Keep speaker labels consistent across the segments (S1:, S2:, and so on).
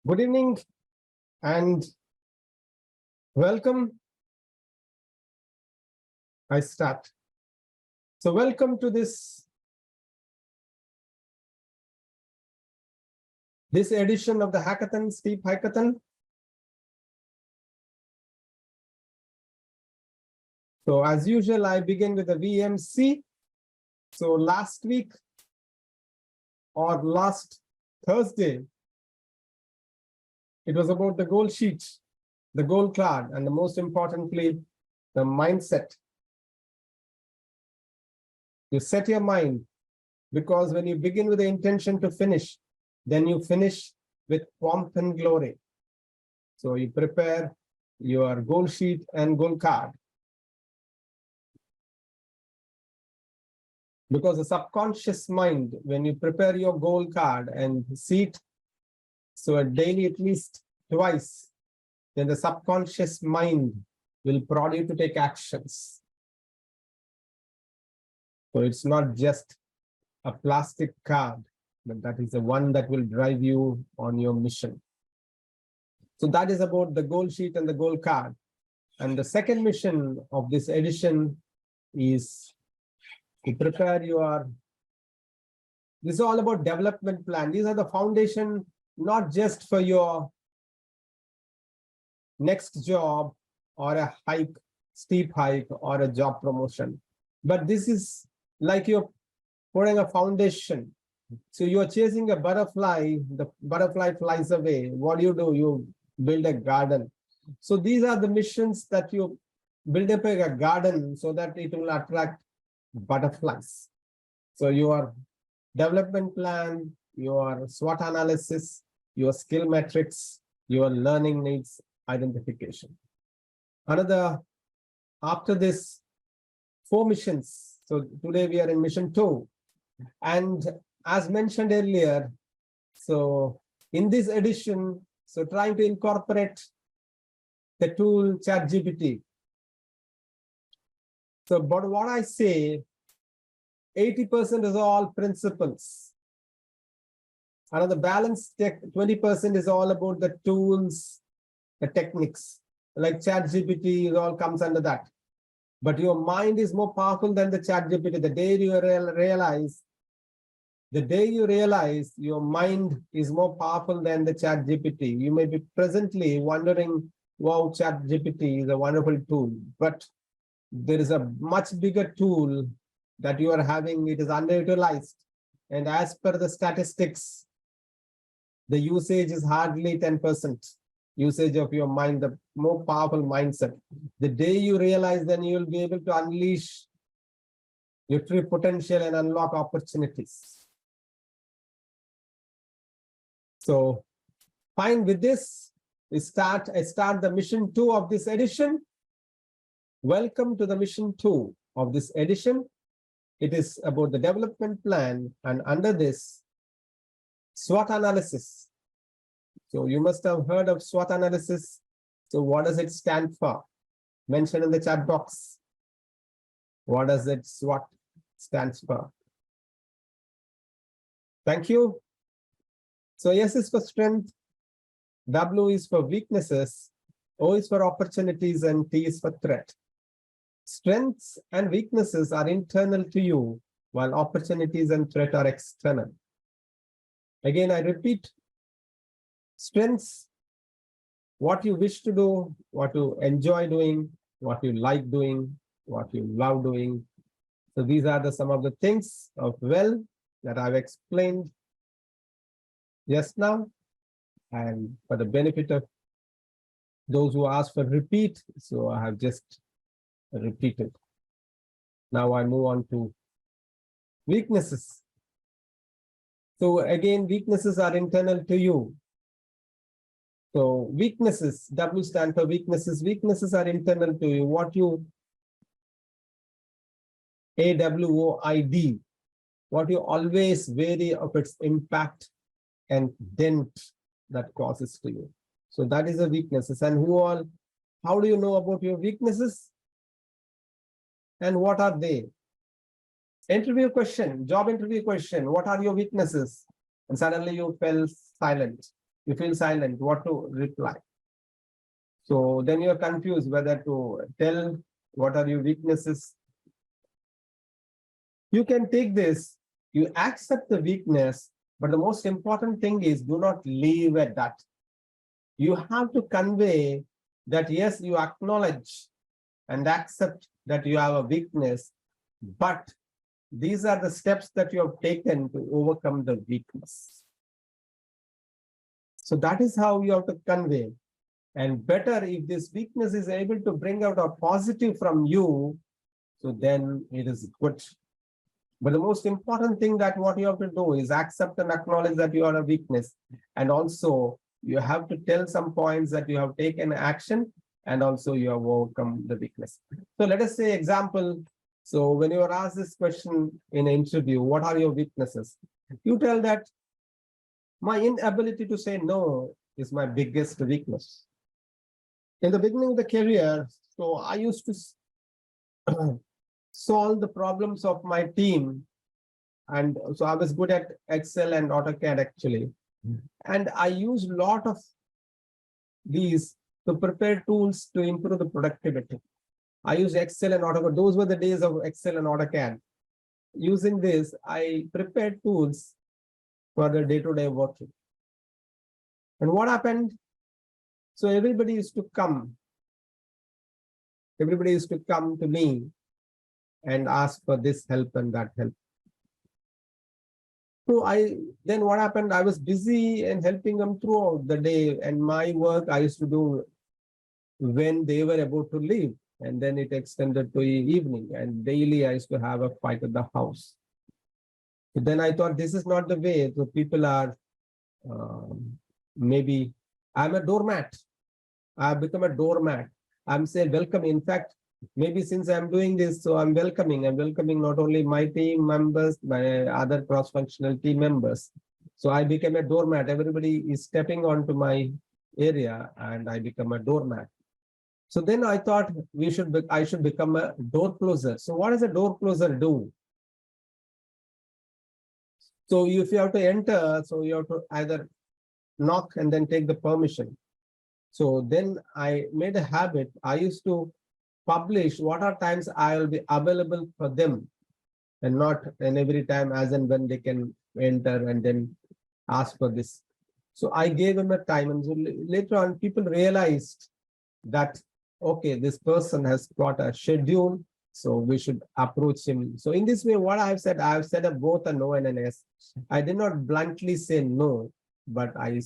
S1: Good evening and welcome. I start. So welcome to this edition of the Hackathon Steep Hikeathon. So as usual, I begin with the VMC. So last week or last Thursday, it was about the goal sheet, the goal card, and most importantly, the mindset. You set your mind, because when you begin with the intention to finish, then you finish with pomp and glory. So you prepare your goal sheet and goal card. Because the subconscious mind, when you prepare your goal card and see it, so a daily at least twice, then the subconscious mind will prod you to take actions. So it's not just a plastic card, but that is the one that will drive you on your mission. So that is about the goal sheet and the goal card. And the second mission of this edition is to prepare your, this is all about development plan. These are the foundation, not just for your next job or a hike, steep hike, or a job promotion. But this is like you're putting a foundation. So you're chasing a butterfly, the butterfly flies away. What do? You build a garden. So these are the missions that you build up a garden so that it will attract butterflies. So your development plan, your SWOT analysis, your skill metrics, your learning needs identification. Another, after this, 4 missions. So today we are in mission 2. And as mentioned earlier, so in this edition, so trying to incorporate the tool ChatGPT. So, but what I say, 80% is all principles. Another balance, 20% is all about the tools, the techniques. Like ChatGPT, it all comes under that. But your mind is more powerful than the ChatGPT. The day you realize your mind is more powerful than the ChatGPT, you may be presently wondering, wow, ChatGPT is a wonderful tool. But there is a much bigger tool that you are having. It is underutilized. And as per the statistics, the usage is hardly 10%. Usage of your mind, the more powerful mindset. The day you realize, then you will be able to unleash your true potential and unlock opportunities. So fine, with this, I start the mission 2 of this edition. Welcome to the mission 2 of this edition. It is about the development plan, and under this, SWOT analysis. So you must have heard of SWOT analysis. So what does it stand for? Mention in the chat box. What does it SWOT stands for? Thank you. So S is for strength, W is for weaknesses, O is for opportunities, and T is for threat. Strengths and weaknesses are internal to you, while opportunities and threat are external. Again, I repeat, strengths, what you wish to do, what you enjoy doing, what you like doing, what you love doing. So these are some of the things of well that I've explained just now. And for the benefit of those who ask for repeat, so I have just repeated. Now I move on to weaknesses. So again, weaknesses are internal to you. So weaknesses, W stands for weaknesses. Weaknesses are internal to you. What you, AWOID, what you always vary of its impact and dent that causes to you. So that is the weaknesses. And how do you know about your weaknesses? And what are they? Interview question, job interview question. What are your weaknesses? And suddenly you fell silent. You feel silent, what to reply. So then you're confused whether to tell what are your weaknesses. You can take this, you accept the weakness, but the most important thing is do not leave at that. You have to convey that yes, you acknowledge and accept that you have a weakness, but these are the steps that you have taken to overcome the weakness. So that is how you have to convey. And better if this weakness is able to bring out a positive from you, so then it is good. But the most important thing that what you have to do is accept and acknowledge that you are a weakness. And also you have to tell some points that you have taken action and also you have overcome the weakness. So let us say example. So when you are asked this question in an interview, what are your weaknesses? You tell that my inability to say no is my biggest weakness. In the beginning of the career, so I used to solve the problems of my team. And so I was good at Excel and AutoCAD actually. And I used a lot of these to prepare tools to improve the productivity. I used Excel and AutoCAD. Those were the days of Excel and AutoCAD. Using this, I prepared tools for the day-to-day working. And what happened? So everybody used to come. Everybody used to come to me and ask for this help and that help. So then what happened? I was busy and helping them throughout the day, and my work I used to do when they were about to leave, and then it extended to evening, and daily I used to have a fight at the house. So then I thought this is not the way. So people are maybe I'm a doormat. I've become a doormat. I'm saying welcome. In fact, maybe since I'm doing this, so I'm welcoming. I'm welcoming not only my team members, my other cross-functional team members. So I became a doormat. Everybody is stepping onto my area, and I become a doormat. So then I thought I should become a door closer. So what does a door closer do? So if you have to enter, so you have to either knock and then take the permission. So then I made a habit. I used to publish what are times I will be available for them, and not and every time as and when they can enter and then ask for this. So I gave them a time, and so later on people realized that okay, this person has got a schedule, so we should approach him. So in this way, what I have said both a no and an yes. I did not bluntly say no, but I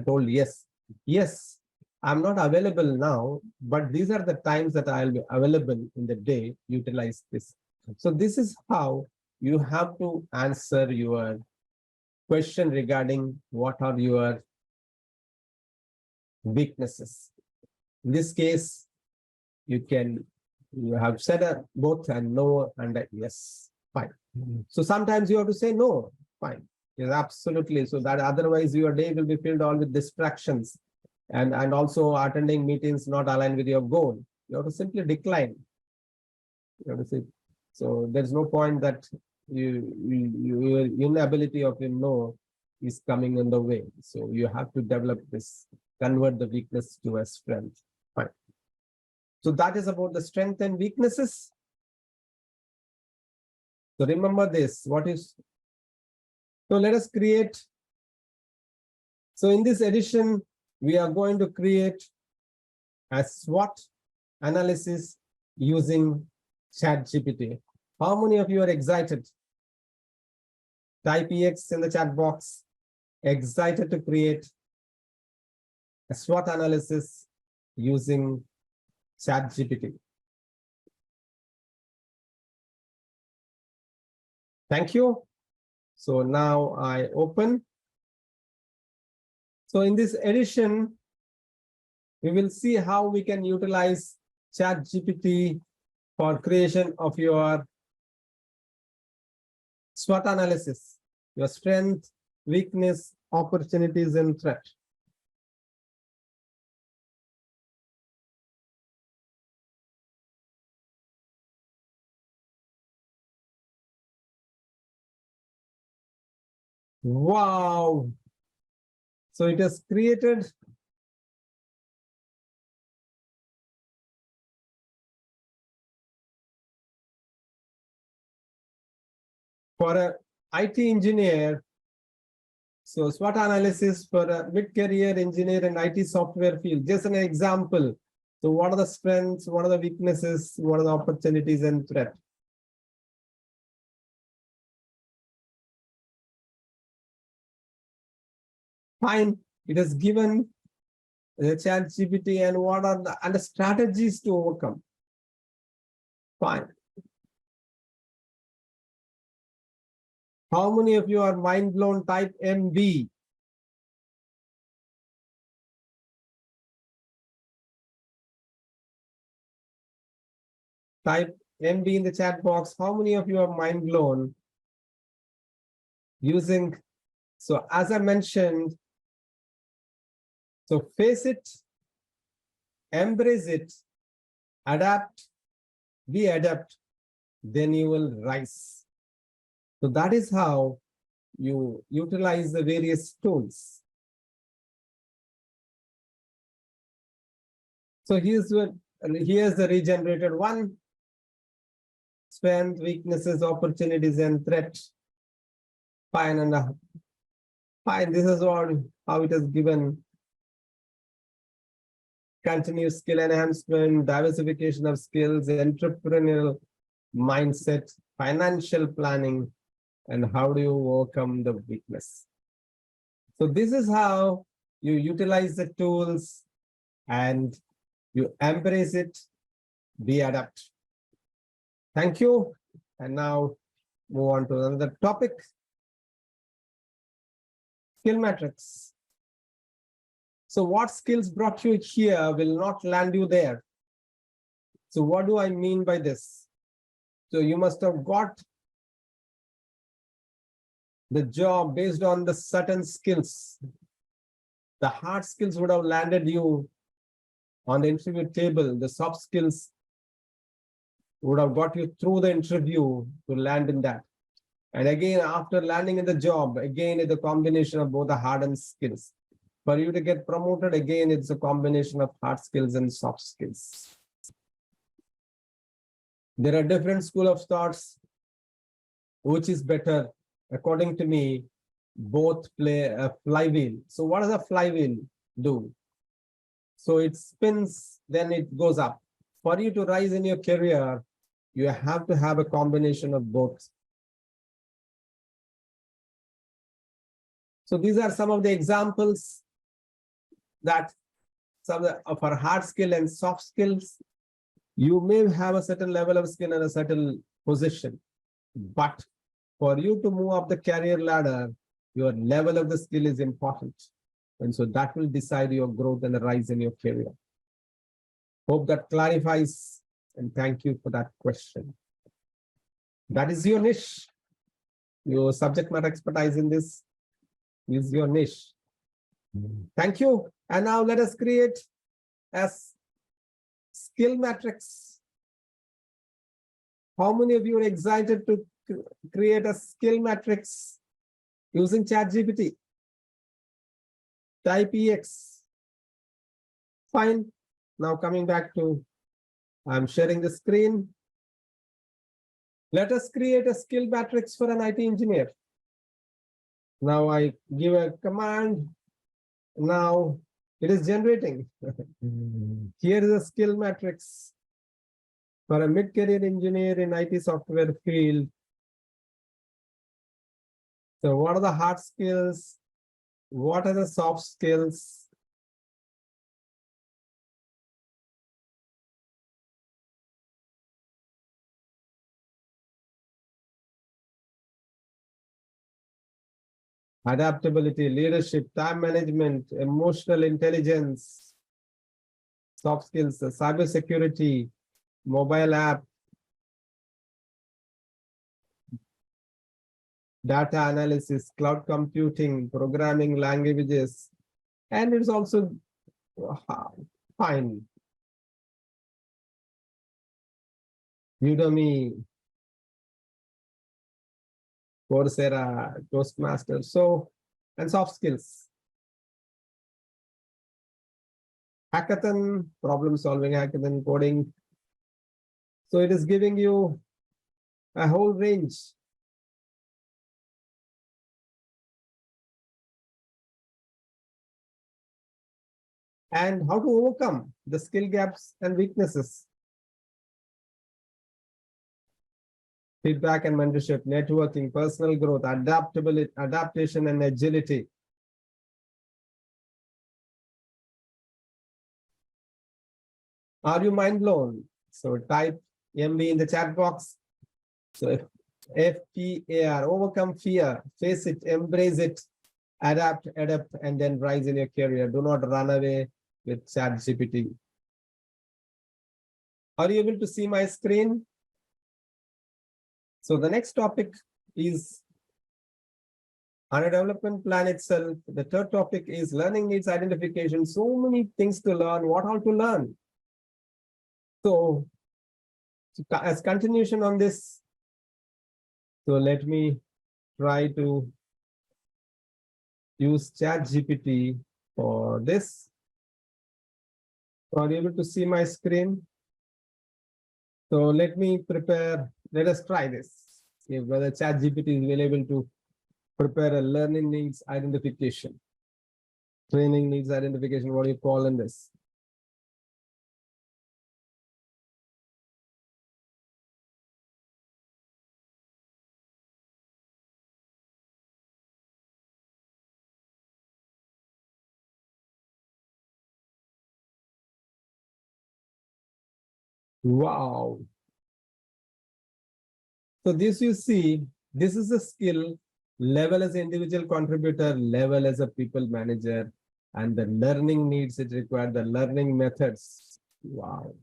S1: told yes. Yes, I'm not available now, but these are the times that I'll be available in the day. Utilize this. So this is how you have to answer your question regarding what are your weaknesses. In this case, you have said both and no and a yes. Fine. So sometimes you have to say no. Fine. Yes, absolutely. So that otherwise your day will be filled all with distractions. And also attending meetings not aligned with your goal. You have to simply decline. You have to say, so there's no point that your inability of no is coming in the way. So you have to develop this, convert the weakness to a strength. Fine. So that is about the strength and weaknesses. So remember this. So let us create. So in this edition, we are going to create a SWOT analysis using ChatGPT. How many of you are excited? Type EX in the chat box. Excited to create a SWOT analysis using ChatGPT. Thank you. So now I open. So in this edition, we will see how we can utilize ChatGPT for creation of your SWOT analysis, your strength, weakness, opportunities, and threat. Wow. So it has created for a IT engineer. So SWOT analysis for a mid-career engineer in IT software field. Just an example. So what are the strengths? What are the weaknesses? What are the opportunities and threats? Fine. It has given the ChatGPT and what are the strategies to overcome. Fine. How many of you are mind blown? Type MB. Type MB in the chat box. How many of you are mind blown using? So as I mentioned, so face it, embrace it, adapt, be adept, then you will rise. So that is how you utilize the various tools. So here's the regenerated one. Strength, weaknesses, opportunities, and threats. Fine and fine. This is all how it is given. Continuous skill enhancement, diversification of skills, entrepreneurial mindset, financial planning, and how do you overcome the weakness. So this is how you utilize the tools and you embrace it, be adept. Thank you. And now move on to another topic. Skill matrix. So what skills brought you here will not land you there. So what do I mean by this? So you must have got the job based on the certain skills. The hard skills would have landed you on the interview table. The soft skills would have got you through the interview to land in that. And again, after landing in the job, again, it's a combination of both the hard and skills. For you to get promoted, again, it's a combination of hard skills and soft skills. There are different school of thoughts. Which is better? According to me, both play a flywheel. So what does a flywheel do? So it spins, then it goes up. For you to rise in your career, you have to have a combination of both. So these are some of the examples that some of our hard skill and soft skills. You may have a certain level of skill and a certain position, but for you to move up the career ladder, your level of the skill is important. And so that will decide your growth and the rise in your career. Hope that clarifies, and thank you for that question. That is your niche. Your subject matter expertise in this is your niche. Thank you. And now let us create a skill matrix. How many of you are excited to create a skill matrix using ChatGPT? Type EX. Fine. Now coming back to, I'm sharing the screen. Let us create a skill matrix for an IT engineer. Now I give a command. Now it is generating. Here is a skill matrix for a mid-career engineer in IT software field. So what are the hard skills? What are the soft skills? Adaptability, leadership, time management, emotional intelligence, soft skills, cybersecurity, mobile app, data analysis, cloud computing, programming languages, and it's also fine. Udemy, Coursera, Toastmasters, so, and soft skills. hackathon, problem solving hackathon, coding. So it is giving you a whole range. And how to overcome the skill gaps and weaknesses. Feedback and mentorship, networking, personal growth, adaptability, adaptation and agility. Are you mind blown? So type MB in the chat box. So FEAR, overcome fear, face it, embrace it, adapt, and then rise in your career. Do not run away with ChatGPT. Are you able to see my screen? So the next topic is on a development plan itself. The third topic is learning needs identification. So many things to learn, what all to learn. So as continuation on this, so let me try to use ChatGPT for this. Are you able to see my screen? So let me prepare, let us try this. See whether ChatGPT is able to prepare a learning needs identification. Training needs identification, what do you call in this? Wow. So this you see, this is a skill, level as an individual contributor, level as a people manager, and the learning needs it required, the learning methods. Wow.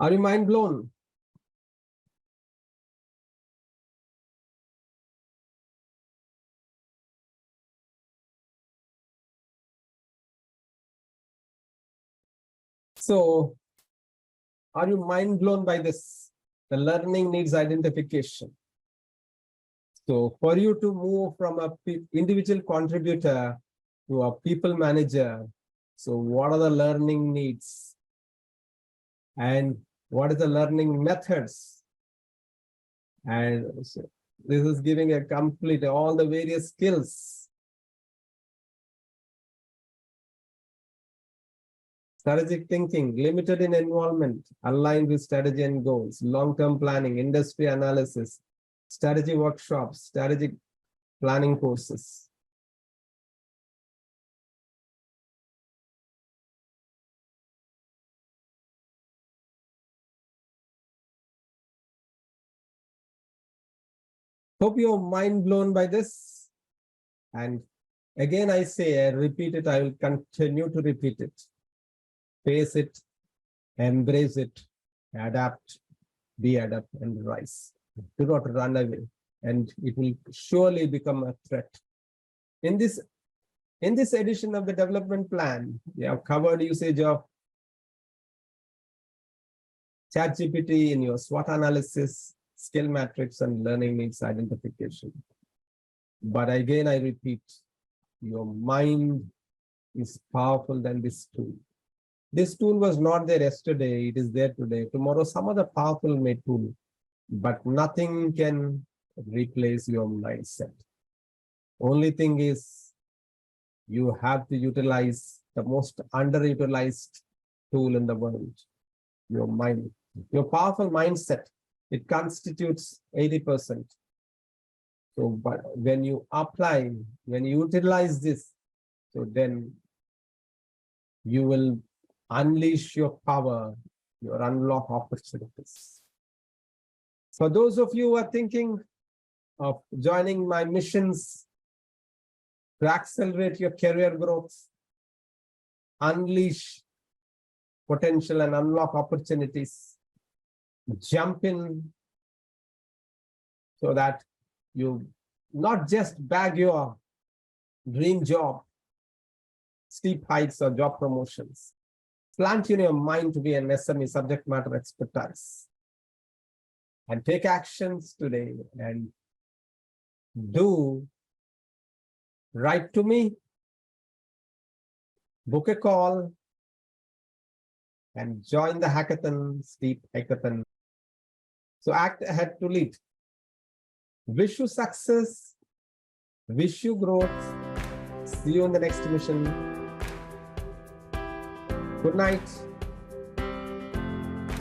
S1: Are you mind blown? So are you mind blown by this? The learning needs identification. So for you to move from a individual contributor to a people manager, so what are the learning needs? And what is the learning methods? And so this is giving a complete, all the various skills. Strategic thinking, limited in involvement, aligned with strategy and goals, long-term planning, industry analysis, strategy workshops, strategic planning courses. Hope you're mind blown by this. And again, I say, I repeat it, I will continue to repeat it. Face it, embrace it, adapt, be adept, and rise. Do not run away, and it will surely become a threat. In this edition of the development plan, we have covered usage of ChatGPT in your SWOT analysis, skill matrix, and learning needs identification. But again, I repeat, your mind is powerful than this tool. This tool was not there yesterday, it is there today. Tomorrow, some other powerful tool, but nothing can replace your mindset. Only thing is, you have to utilize the most underutilized tool in the world, your mind. Your powerful mindset, it constitutes 80%. So, but when you apply, when you utilize this, so then you will unleash your power, your unlock opportunities. For those of you who are thinking of joining my missions to accelerate your career growth, unleash potential and unlock opportunities, jump in so that you not just bag your dream job, steep heights or job promotions. Plant in your mind to be an SME, subject matter expertise, and take actions today and do Write to me, book a call, and join the Hackathon Steep Hikeathon. So act ahead to lead. Wish you success, wish you growth. See you in the next mission. Good night.